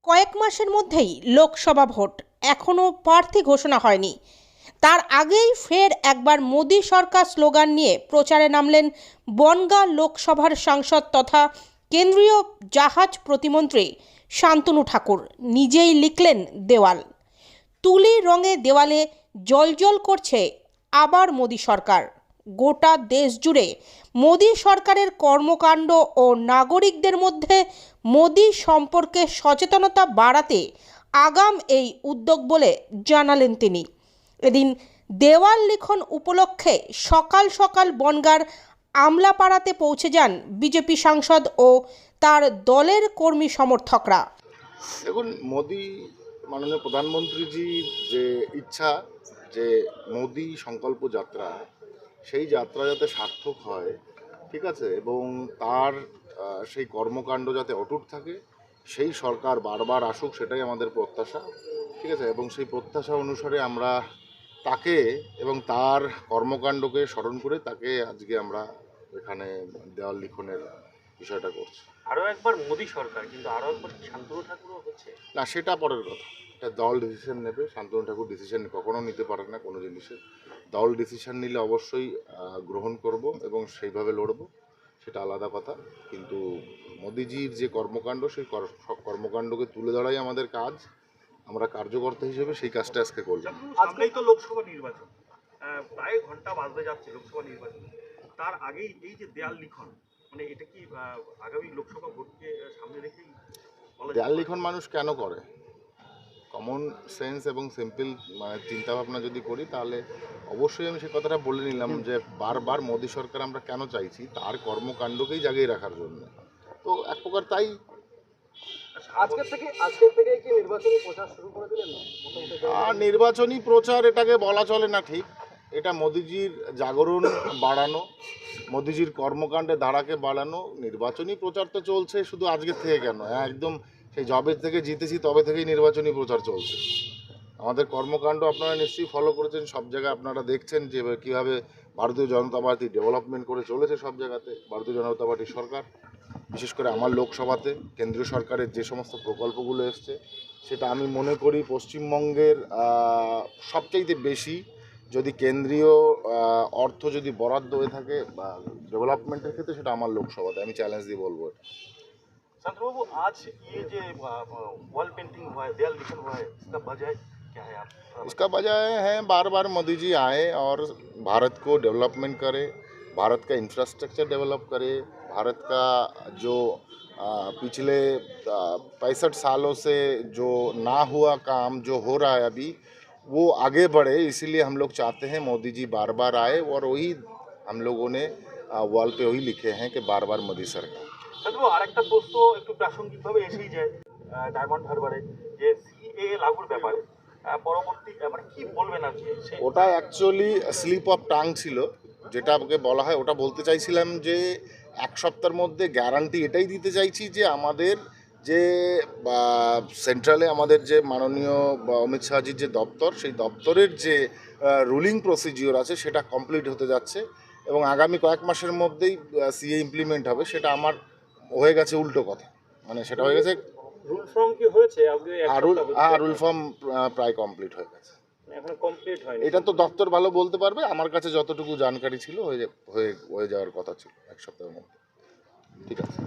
কয়েক মাসের মধ্যেই লোকসভা ভোট, এখনও প্রার্থী ঘোষণা হয়নি। তার আগেই ফের একবার মোদী সরকার স্লোগান নিয়ে প্রচারে নামলেন বনগাঁ লোকসভার সাংসদ তথা কেন্দ্রীয় জাহাজ প্রতিমন্ত্রী শান্তনু ঠাকুর। নিজেই লিখলেন দেওয়াল, তুলি রঙে দেওয়ালে জ্বলজ্বল করছে আবার মোদী সরকার। গোটা দেশ জুড়ে মোদী সরকারের কর্মকাণ্ড ও নাগরিকদের মধ্যে মোদী সম্পর্কে সচেতনতা বাড়াতে আগাম এই উদ্যোগ বলে জানালেন তিনি। এদিন দেওয়াল লিখন উপলক্ষে সকাল সকাল বনগাঁর আমলাপাড়াতে পৌঁছে যান বিজেপি সাংসদ ও তার দলের কর্মী সমর্থকরা। দেখুন, মোদি মাননীয় প্রধানমন্ত্রীজির যে ইচ্ছা যে মোদি সংকল্প যাত্রা, সেই যাত্রা যাতে সার্থক হয়, ঠিক আছে, এবং তার সেই কর্মকাণ্ড যাতে অটুট থাকে, সেই সরকার বারবার আসুক, সেটাই আমাদের প্রত্যাশা, ঠিক আছে। এবং সেই প্রত্যাশা অনুসারে আমরা তাকে এবং তার কর্মকাণ্ডকে স্মরণ করে তাকে আজকে আমরা এখানে দেওয়াল লিখনের বিষয়টা করছি। আরও একবার মোদী সরকার, কিন্তু আরও একবার শান্তনু ঠাকুরও হচ্ছে না, সেটা পরের কথা। এটা দল ডিসিশন নেবে। শান্তনু ঠাকুর ডিসিশন কখনো নিতে পারে না কোনো জিনিসের। দল ডিসিশন নিলে অবশ্যই গ্রহণ করব এবং সেইভাবে লড়ব, সেটা আলাদা কথা। কিন্তু মোদিজির যে কর্মকাণ্ড, সেই কর্মকাণ্ডকে তুলে ধরাই আমাদের কাজ। আমরা কার্যকর্তা হিসেবে সেই কাজটা আজকে করলাম। আজকেই তো লোকসভা নির্বাচন, প্রায় ঘন্টা বাজতে যাচ্ছে লোকসভা নির্বাচন। তার আগেই এই যে দেয়াল লিখন, মানে এটা কি আগামী লোকসভা ভোটকে সামনে রেখেই দেয়াল লিখন মানুষ কেন করে? কমন সেন্স এবং সিম্পল মানে চিন্তাভাবনা যদি করি, তাহলে অবশ্যই আমি সে কথাটা বলে নিলাম যে বারবার মোদী সরকার আমরা কেন চাইছি, তার কর্মকাণ্ডকেই জাগিয়ে রাখার জন্য। তো এক প্রকার তাই। আজকের থেকে কি নির্বাচনী প্রচার শুরু করে দিলেন? নির্বাচনী প্রচার এটাকে বলা চলে না ঠিক। এটা মোদিজির জাগরণ বাড়ানো, মোদিজির কর্মকাণ্ডে ধারাকে বাড়ানো। নির্বাচনী প্রচার তো চলছে শুধু আজকের থেকে কেন, একদম সেই জবে থেকে জিতেছি তবে থেকেই নির্বাচনী প্রচার চলছে। আমাদের কর্মকাণ্ড আপনারা নিশ্চয়ই ফলো করেছেন, সব জায়গায় আপনারা দেখছেন যে কীভাবে ভারতীয় জনতা পার্টি ডেভেলপমেন্ট করে চলেছে সব জায়গাতে। ভারতীয় জনতা পার্টির সরকার, বিশেষ করে আমার লোকসভাতে কেন্দ্রীয় সরকারের যে সমস্ত প্রকল্পগুলো এসছে, সেটা আমি মনে করি পশ্চিমবঙ্গের সবচাইতে বেশি যদি কেন্দ্রীয় অর্থ যদি বরাদ্দ হয়ে থাকে বা ডেভেলপমেন্টের ক্ষেত্রে, সেটা আমার লোকসভাতে। আমি চ্যালেঞ্জ দিয়ে বলবো। शांतनु बाबू, आज ये जो वॉल पेंटिंग हुआ है, देयाल लिखन हुआ है, इसका वजह क्या है? आप इसका वजह है बार बार मोदी जी आए और भारत को डेवलपमेंट करे, भारत का इंफ्रास्ट्रक्चर डेवलप करे, भारत का जो पिछले 65 सालों से जो ना हुआ काम जो हो रहा है अभी, वो आगे बढ़े। इसीलिए हम लोग चाहते हैं मोदी जी बार बार आए, और वही हम लोगों ने वॉल पे वही लिखे हैं कि बार बार मोदी सरकार। শান্তনু, আরেকটা প্রশ্ন একটু প্রাসঙ্গিকভাবে এসেই যায় ডায়মন্ড হারবারে যে সিএএ লাগুর ব্যাপারে পরবর্তী মানে কি বলবেন আজকে? ওটা অ্যাকচুয়ালি স্লিপ অফ টাং ছিল, যেটা আমাকে বলা হয়। ওটা বলতে চাইছিলাম যে এক সপ্তাহের মধ্যে গ্যারান্টি এটাই দিতে চাইছি যে আমাদের যে সেন্ট্রালে আমাদের যে মাননীয় অমিত শাহজির যে দপ্তর, সেই দপ্তরের যে রুলিং প্রসিজিওর আছে সেটা কমপ্লিট হতে যাচ্ছে এবং আগামী কয়েক মাসের মধ্যেই সিএ ইমপ্লিমেন্ট হবে। সেটা আমার হয়ে গেছে উল্টো কথা, মানে সেটা হয়ে গেছে রুল ফর্ম কি হয়েছে? রুল ফর্ম প্রায় কমপ্লিট হয়ে গেছে, এখন কমপ্লিট হয়নি। এটা তো দপ্তর ভালো বলতে পারবে। আমার কাছে যতটুকু জানকারি ছিল হয়ে যাওয়ার কথা ছিল এক সপ্তাহের মধ্যে। ঠিক আছে।